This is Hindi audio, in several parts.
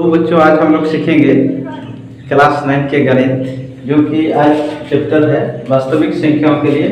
बच्चों आज हम लोग सीखेंगे क्लास 9 के गणित, जो कि आज चैप्टर है वास्तविक संख्याओं के लिए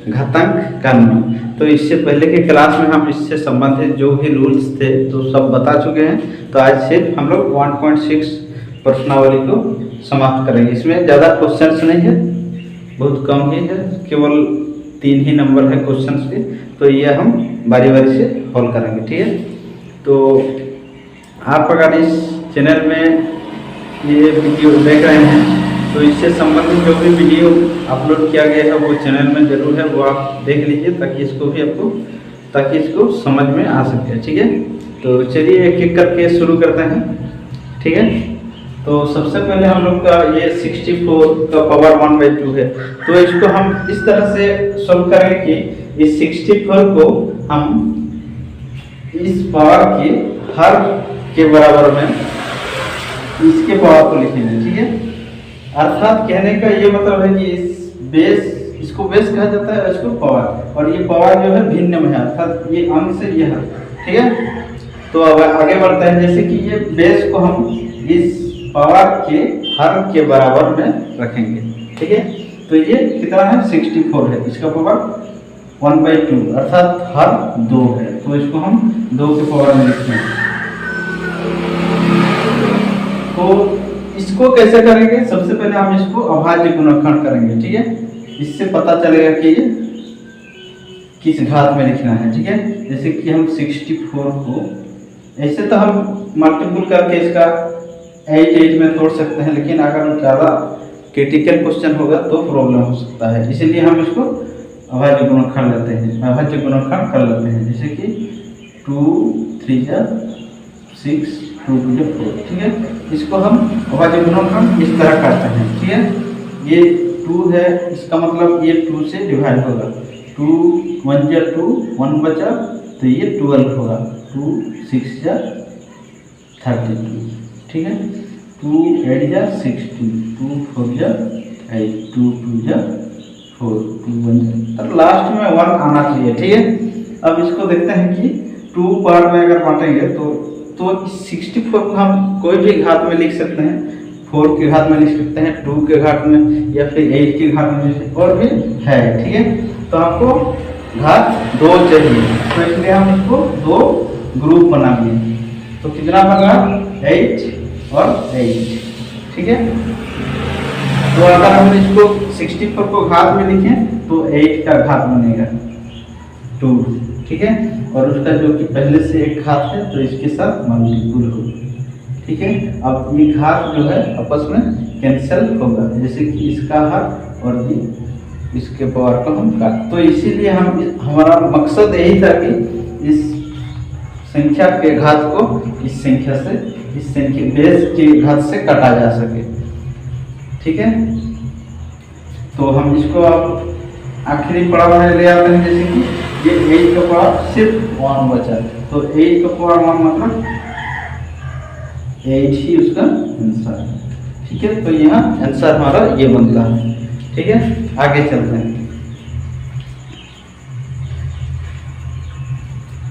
घातांक का नियम। तो इससे पहले के क्लास में हम इससे संबंधित जो भी रूल्स थे तो सब बता चुके हैं। तो आज सिर्फ हम लोग 1.6 प्रश्नावली को समाप्त करेंगे। इसमें ज़्यादा क्वेश्चंस नहीं है, बहुत कम ही है, केवल 3 ही नंबर है क्वेश्चंस के। तो ये हम बारी बारी से हल करेंगे, ठीक है। तो आप अगर इस चैनल में ये वीडियो देख रहे हैं तो इससे संबंधित जो भी वीडियो अपलोड किया गया है वो चैनल में जरूर है, वो आप देख लीजिए ताकि इसको समझ में आ सके, ठीक है। तो चलिए एक एक करके शुरू करते हैं, ठीक है। तो सबसे पहले हम लोग का ये 64 का पावर 1/2 है। तो इसको हम इस तरह से सॉल्व करेंगे कि इस 64 को हम इस पावर के हर के बराबर में इसके पावर को लिखेंगे, ठीक है। अर्थात कहने का ये मतलब है कि इसको बेस कहा जाता है, इसको पावर, और ये पावर जो है भिन्न में है, अर्थात ये अंश से ये है, ठीक है। तो अब आगे बढ़ते हैं, जैसे कि ये बेस को हम इस पावर के हर के बराबर में रखेंगे, ठीक है। तो ये कितना है 64 है, इसका पावर 1/2 अर्थात हर 2 है। तो इसको हम 2 के पावर में लिखते हैं। तो इसको कैसे करेंगे, सबसे पहले हम इसको अभाज्य गुणनखंड करेंगे, ठीक है। इससे पता चलेगा कि ये किस घात में लिखना है, ठीक है। जैसे कि हम 64 को ऐसे तो हम मल्टीपल करके इसका 8 में तोड़ सकते हैं, लेकिन अगर ज़्यादा क्रिटिकल क्वेश्चन होगा तो प्रॉब्लम हो सकता है, इसीलिए हम इसको अभाज्य गुणनखंड लेते हैं, अभाज्य गुणनखंड कर लेते हैं। जैसे कि 2 3 6 2 2 4, ठीक है। इसको हम अभाज्य गुणनखंड इस तरह करते हैं, ठीक है। ये 2 है, इसका मतलब ये 2 से डिवाइड होगा, 2 1 जा 2 1 बचा तो ये 12 होगा, 2 6 जा 32, ठीक है। 2 8 जा 16, 2 4 जा 8, 2 2 जा 4, 2 1 जा, तो लास्ट में 1 आना चाहिए, ठीक है। अब इसको देखते हैं कि 2 पार्ट में अगर बांटेंगे तो 64 को हम कोई भी घात में लिख सकते हैं, 4 के घात में लिख सकते हैं, 2 के घात में, या फिर 8 के घात में, और भी है, ठीक है। तो आपको घात 2 चाहिए, तो इसलिए हम इसको 2 ग्रुप बना दिए। तो कितना बना 8 और 8, ठीक है। तो अगर हम इसको 64 को घात में लिखें तो 8 का घात बनेगा 2, ठीक है। और उसका जो कि पहले से एक घात है तो इसके साथ मल्टीपल होगा, ठीक है। अब ये घात जो है आपस में कैंसिल होगा, जैसे कि इसका हर और ये इसके पावर को हम काट। तो इसीलिए हमारा मकसद यही था कि इस संख्या के घात को इस संख्या बेस के घात से काटा जा सके, ठीक है। तो हम इसको अब आखिरी पड़ाव में ले आते हैं, जैसे कि ये 8 का पावर सिर्फ 1 बचा, तो 8 का पावर 1 मतलब 8 ही उसका आंसर, ठीक है। तो यहाँ आंसर हमारा ये बनता है, ठीक है। आगे चलते हैं,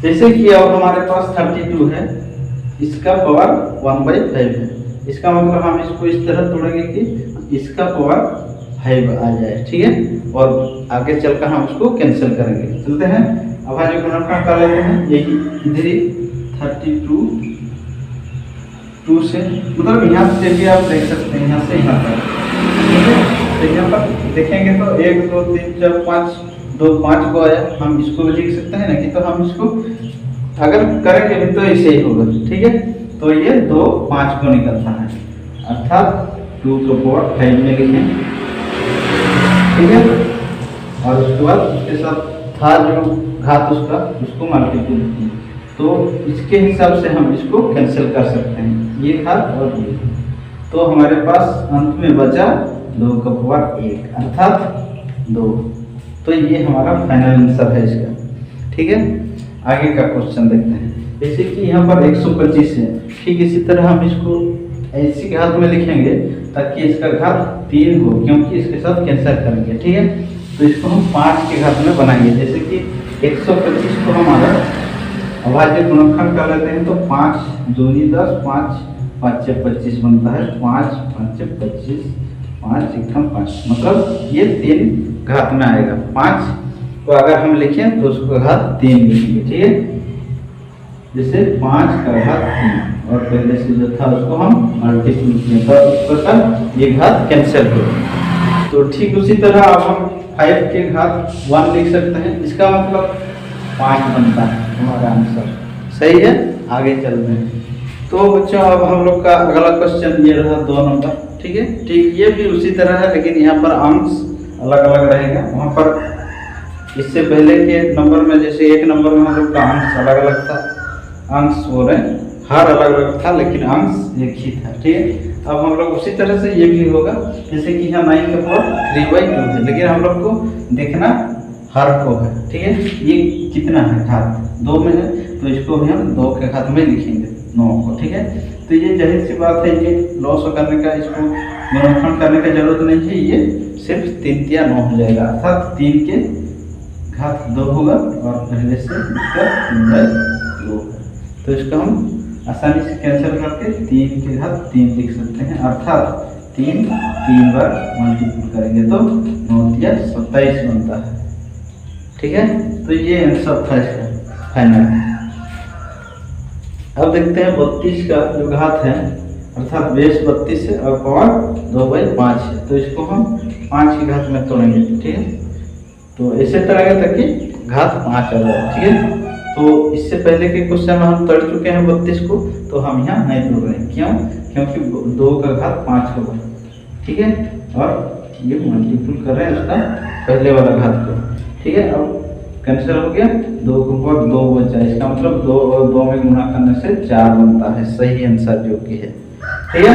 जैसे कि अब हमारे पास 32 है, इसका पावर 1/5 है। इसका मतलब हम इसको इस तरह तोड़ेंगे कि इसका पावर 5 आ जाए, ठीक है। और आगे चलकर हम उसको कैंसिल करेंगे। चलते हैं अभाज्य गुणनखंड कर लेते हैं। यही इधर ही 32 2 से, मतलब यहाँ से भी आप देख सकते हैं, यहाँ से यहाँ तक, ठीक है। तो यहाँ पर देखेंगे तो 1 2 3 4 5 2 5 को आया, हम इसको भी लिख सकते हैं ना, कि तो हम इसको अगर करेंगे भी तो ऐसे ही होगा, ठीक है। तो ये 2 5 को निकलता है, अर्थात 2 का पावर 5 में लिखें, ठीक है। और उसके बाद उसके साथ था जो घात उसको मल्टीपल किया, तो इसके हिसाब से हम इसको कैंसिल कर सकते हैं, ये घात और ये। तो हमारे पास अंत में बचा 2 का पावर 1 अर्थात 2। तो ये हमारा फाइनल आंसर है इसका, ठीक है। आगे का क्वेश्चन देखते हैं, जैसे कि यहाँ पर 125 है, ठीक इसी तरह हम इसको ऐसी घात में लिखेंगे ताकि इसका घात 3 हो, क्योंकि इसके साथ कैंसिल करेंगे, ठीक है। तो इसको हम 5 के घात में बनाएंगे, जैसे कि 125 को हम अगर अभाज्य गुणनखंड कर लेते हैं तो 5 दूनी 10, 5 5 × 25 बनता है 5, 5 × 25, 5 × 5, मतलब ये 3 घात में आएगा। 5 को अगर हम लिखें तो उसको घात 3 लिखेंगे, ठीक है। जैसे 5 का घात 3 और पहले से जो था उसको हम मल्टीप्ल किए तो इस प्रकार ये घात कैंसिल हो। तो ठीक उसी तरह अब हम 5 के घात 1 लिख सकते हैं, इसका मतलब 5 बनता है हमारा आंसर। सही है, आगे चलते हैं। तो बच्चों अब हम लोग का अगला क्वेश्चन ये रहा 2 नंबर, ठीक है। ठीक ये भी उसी तरह है, लेकिन यहाँ पर अंश अलग अलग रहेगा। वहाँ पर इससे पहले के नंबर में जैसे 1 नंबर में हम लोग का अंश अलग अलग था, अंश बोल रहे हर अलग अलग था लेकिन अंश एक ही था, ठीक है। अब हम लोग उसी तरह से ये भी होगा, जैसे कि यहाँ 9 का पावर 3/2 है, लेकिन हम लोग को देखना हर को है, ठीक है। ये कितना है घात 2 में है, तो इसको भी हम 2 के घात में लिखेंगे 9 को, ठीक है। तो ये जाहिर सी बात है, ये लॉस करने का, इसको गुणनखंड करने का जरूरत नहीं है, ये सिर्फ 3 × 9 हो जाएगा, अर्थात 3 के घात 2 होगा और पहले से इसका 3/2 है। तो इसको हम आसानी से कैंसिल करके 3 के घात 3 लिख सकते हैं, अर्थात 3 बार मल्टीप्ल करेंगे तो 9 × 27 बनता है, ठीक है। तो ये आंसर था इसका फाइनल। अब देखते हैं 32 का जो घात है, अर्थात बेस 32 है और पावर 2/5 है, तो इसको हम 5 की घात में तोड़ेंगे, ठीक है। तो ऐसे तोड़ेंगे ताकि घात 5 आ जाए, ठीक है। तो इससे पहले के क्वेश्चन में हम तोड़ चुके हैं 32 को, तो हम यहाँ नहीं तोड़ रहे हैं, क्यों? क्योंकि 2 का घात 5 होगा, ठीक है। और ये मल्टीपल कर रहे हैं उसका पहले वाला घात को, ठीक है। अब कैंसिल हो गया, 2 के ऊपर 2 बचा, इसका मतलब 2 और 2 में गुणा करने से 4 बनता है, सही आंसर जो कि है, ठीक है।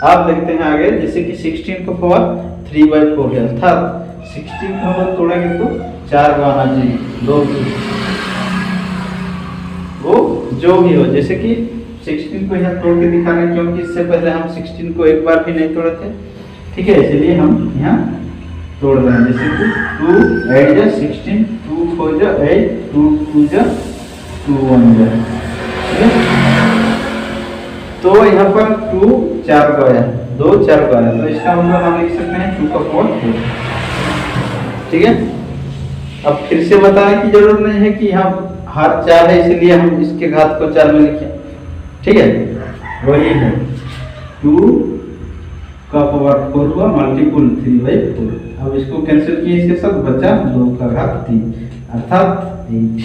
आप देखते हैं आगे, जैसे कि 16 को पावर 3/4 है, अर्थात 16 को हम तोड़ेंगे तो 4 को आना चाहिए, 2 वो जो भी हो, जैसे कि 16 को यहाँ तोड़ के दिखा रहे हैं, क्योंकि इससे पहले हम 16 को एक बार भी नहीं तोड़े थे, ठीक है। इसलिए हम यहाँ तोड़ रहे हैं, जैसे कि 2 8 × 16, 2 4 × 8, 2 2 × 2 1 × ठीक है। तो यहाँ पर 2 4 को आया, 2 4 को आया, तो इसका मतलब हम लिख सकते हैं 2 का पावर 4, ठीक है। अब फिर से बताने की जरूरत नहीं है कि यहाँ हर 4 है इसलिए हम इसके घात को 4 में लिखें, ठीक है। वही है 2 का पावर 4 हुआ मल्टीपल 3/4। अब इसको कैंसिल किए, इसके साथ बचा 2 का घात 3, अर्थात 8।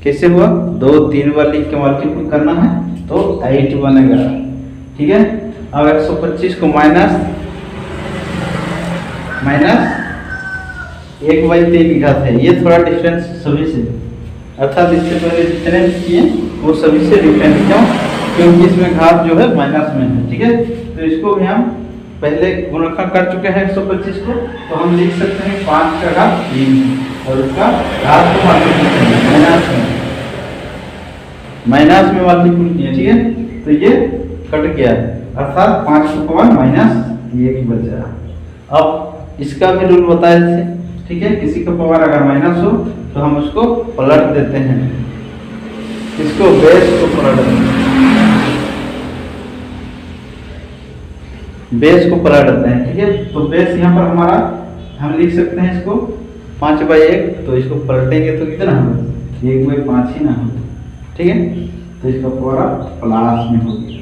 कैसे हुआ? 2 3 बार लिख के मल्टीपल करना है तो 8 बनेगा, ठीक है। अब 125 को माइनस 1/3 की घात है, ये थोड़ा डिफरेंस सभी से, अर्थात इससे पहले जितने भी किए वो सभी से डिफरेंस, क्यों? क्योंकि इसमें घात जो है माइनस में है, ठीक है। तो इसको भी हम पहले गुणनखंड कर चुके हैं 125 को, तो हम लिख सकते हैं 5 का घात 3 और उसका घात को माइनस में मल्टीपल किए, ठीक है। तो ये कट गया, अर्थात 5 का पावर -1 बचा। अब इसका भी रूल बताए थे, ठीक है। किसी का पावर अगर माइनस हो तो हम उसको पलट देते हैं, इसको बेस को पलट देते हैं, बेस को पलट देते हैं, ठीक है। तो बेस यहाँ पर हमारा हम लिख सकते हैं इसको 5/1, तो इसको पलटेंगे तो कितना होगा? 1/5 ही ना हो, ठीक है। तो इसका पावर प्लस में हो गया,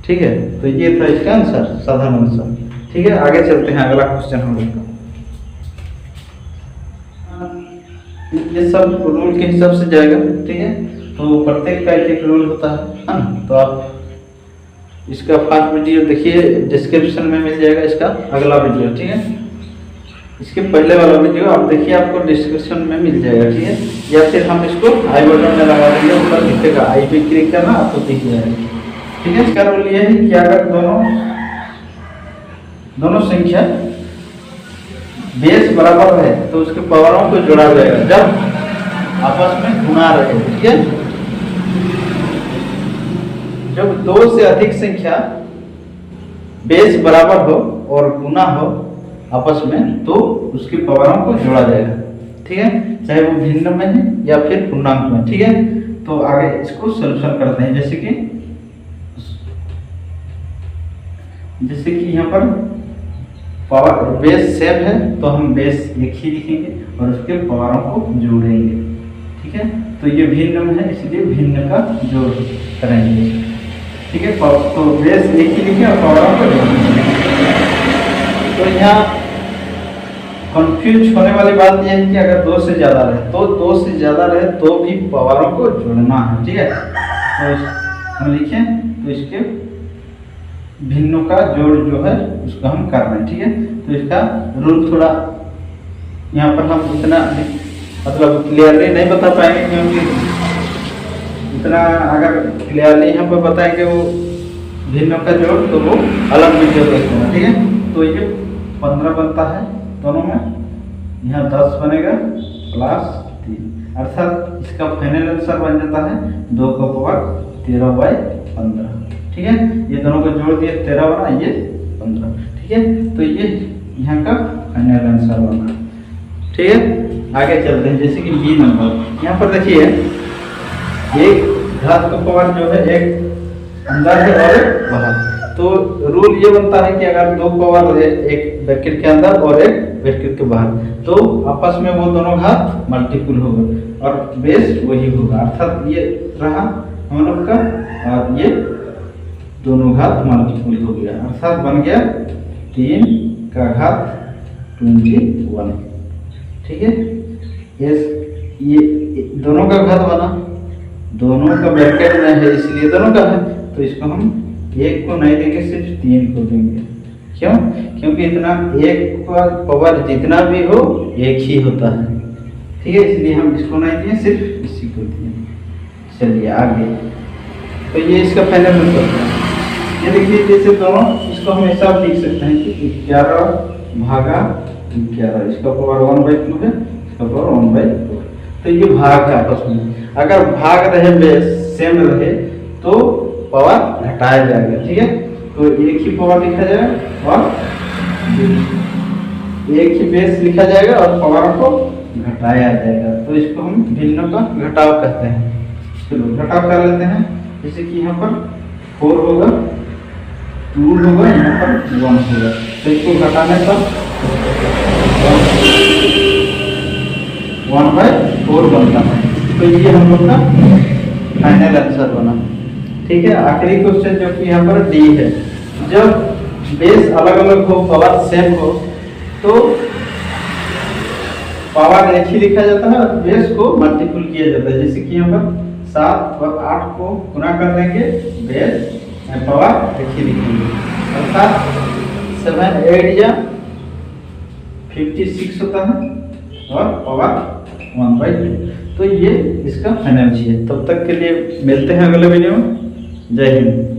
ठीक है। तो ये था इसका आंसर, साधारण आंसर, ठीक है। आगे चलते हैं, अगला क्वेश्चन हम लोग का। ये सब रूल के हिसाब से जाएगा, ठीक है। तो प्रत्येक का एक रूल होता है ना। तो आप इसका फर्स्ट वीडियो देखिए, डिस्क्रिप्शन में मिल जाएगा इसका अगला वीडियो, ठीक है। इसके पहले वाला वीडियो आप देखिए, आपको डिस्क्रिप्शन में मिल जाएगा, ठीक है। या फिर हम इसको आई बटन में लगा देंगे, ऊपर दिखेगा, आई पे क्लिक करना आपको दिख जाएगा, ठीक है। इसका रूल ये है कि अगर दोनों संख्या बेस बराबर है तो उसके पावरों को जोड़ा जाएगा जब आपस में गुणा रहे, ठीक है। जब 2 से अधिक संख्या बेस बराबर हो और गुना हो आपस में, तो उसके पावरों को जोड़ा जाएगा, ठीक है। चाहे वो भिन्न में है या फिर पूर्णांक में, ठीक है। तो आगे इसको सॉल्यूशन करते हैं, जैसे कि जैसे कि यहाँ पर पावर बेस सेम है तो हम बेस एक ही लिखेंगे और उसके पावरों को जोड़ेंगे। ठीक है, तो ये भिन्न में है इसलिए भिन्न का जोड़ करेंगे। ठीक है, तो बेस एक ही लिखे और पावरों को जोड़ेंगे। तो यहाँ कंफ्यूज होने वाली बात यह है कि अगर दो से ज़्यादा रहे तो दो से ज़्यादा रहे तो भी पावरों को जोड़ना है। ठीक है, तो हम लिखें तो इसके भिन्नों का जोड़ जो है उसको हम कर रहे हैं। ठीक है, तो इसका रूल थोड़ा यहाँ पर हम उतना मतलब क्लियरली नहीं बता पाएंगे क्योंकि इतना अगर क्लियरली यहाँ पर बताएंगे वो भिन्नों का जोड़ तो वो अलग वीडियो देखेगा। ठीक है, तो ये 15 बनता है दोनों में, यहाँ 10 बनेगा प्लस 3 अर्थात इसका फाइनल आंसर बन जाता है 2 का पावर 13/15। ठीक है, ये दोनों को जोड़ दिए 13 बना, ये 15। ठीक है, तो ये यहाँ का फाइनल आंसर बना। ठीक है, आगे चलते हैं। जैसे कि बी नंबर, यहाँ पर देखिए एक घात का पावर जो है एक अंदर है और एक बाहर। तो रूल ये बनता है कि अगर दो पावर है एक ब्रैकेट के अंदर और एक ब्रैकेट के बाहर तो आपस में वो दोनों घात मल्टीपल होगा और बेस वही होगा। अर्थात ये रहा हम लोग का और ये दोनों घात मल्टीपल हो गया, अर्थात बन गया 3 का घात 21। ठीक है, ये दोनों का घात बना, दोनों का ब्रैकेट में है इसलिए दोनों का है, तो इसको हम एक को नहीं देंगे सिर्फ 3 को देंगे। क्यों? क्योंकि इतना एक का पावर जितना भी हो एक ही होता है। ठीक है, इसलिए हम इसको नहीं दिए सिर्फ इसी को दिए। चलिए आगे, तो ये इसका फाइनल आंसर है। ये देखिए जैसे दोनों इसको हम ऐसा लिख सकते हैं कि 11 भागा 11, इसका पावर 1/2 है, इसका पावर 1/4। तो ये भाग है आपस में, अगर भाग रहे बेस सेम रहे तो पावर घटाया जाएगा। ठीक है, तो एक ही पावर लिखा जाएगा और एक ही बेस लिखा जाएगा और पावर को घटाया जाएगा। तो इसको हम भिन्नों का घटाव कहते हैं। चलो घटाव कर लेते हैं। जैसे कि यहाँ पर 4 होगा, 2 होगा, यहाँ पर 1 होगा, तो इसको घटाने पर 1/4 बनता है। तो ये हम लोग का फाइनल आंसर बना। ठीक है, आखिरी क्वेश्चन जो कि यहाँ पर डी है, जब बेस अलग अलग हो पावर सेम हो तो पावर एक ही लिखा जाता है और बेस को मल्टीपल किया जाता है। जैसे कि यहाँ पर 7 और 8 को गुना कर देंगे, बेस पावर एक ही लिखेंगे, अर्थात 7 8 या 56 होता है और पावर 1/2। तो ये इसका फाइनल है। तब तक के लिए मिलते हैं अगले वीडियो में। जय हिंद।